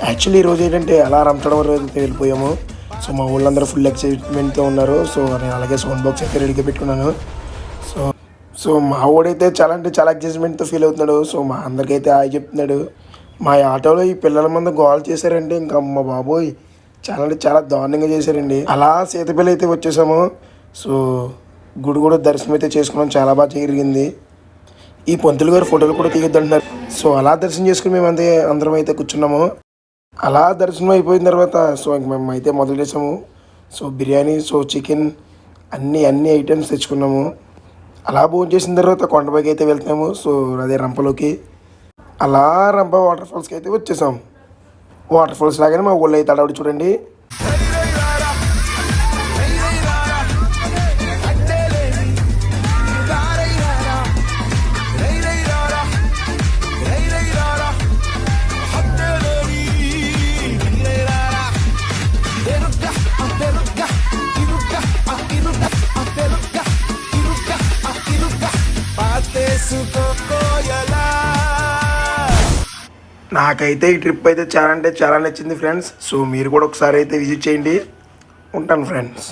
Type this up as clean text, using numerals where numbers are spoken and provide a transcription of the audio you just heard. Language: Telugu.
యాక్చువల్లీ ఈరోజు ఏంటంటే అలా రంపడం వరకు అయితే వెళ్ళిపోయాము. సో మా ఊళ్ళందరూ ఫుల్ ఎక్సైట్మెంట్తో ఉన్నారు. సో నేను అలాగే సౌండ్ బాక్స్ అయితే రెడీగా పెట్టుకున్నాను. సో సో మా వాడైతే చాలా అంటే చాలా ఎక్సైట్మెంట్తో ఫీల్ అవుతున్నాడు. సో మా అందరికైతే హాయ్ చెప్తున్నాడు. మా ఆటోలో ఈ పిల్లల మంది గోల్ చేశారంటే ఇంకా అమ్మ బాబోయ్ చాలా అంటే చాలా దారుణంగా చేశారండి. అలా సీతపల్లి అయితే వచ్చేసాము. సో గుడి కూడా దర్శనం అయితే చేసుకున్నాం, చాలా బాగా జరిగింది. ఈ పంతులు గారు ఫోటోలు కూడా తీయొద్దంటున్నారు. సో అలా దర్శనం చేసుకుని మేము అందరం అయితే కూర్చున్నాము. అలా దర్శనం అయిపోయిన తర్వాత సో ఇంక మేము అయితే మొదలు చేసాము. సో బిర్యానీ, సో చికెన్ అన్ని ఐటమ్స్ తెచ్చుకున్నాము. అలా భోజనం చేసిన తర్వాత కొండపైకి అయితే వెళ్తున్నాము. సో అదే రంపలోకి అలా రంప వాటర్ ఫాల్స్కి అయితే వచ్చేసాం. వాటర్ ఫాల్స్ లాగానే మా ఊళ్ళో అయితే అడవుడు చూడండి. నాకైతే ఈ ట్రిప్ అయితే చాలా అంటే చాలా నచ్చింది ఫ్రెండ్స్. సో మీరు కూడా ఒకసారి అయితే విజిట్ చేయండి. ఉంటాను ఫ్రెండ్స్.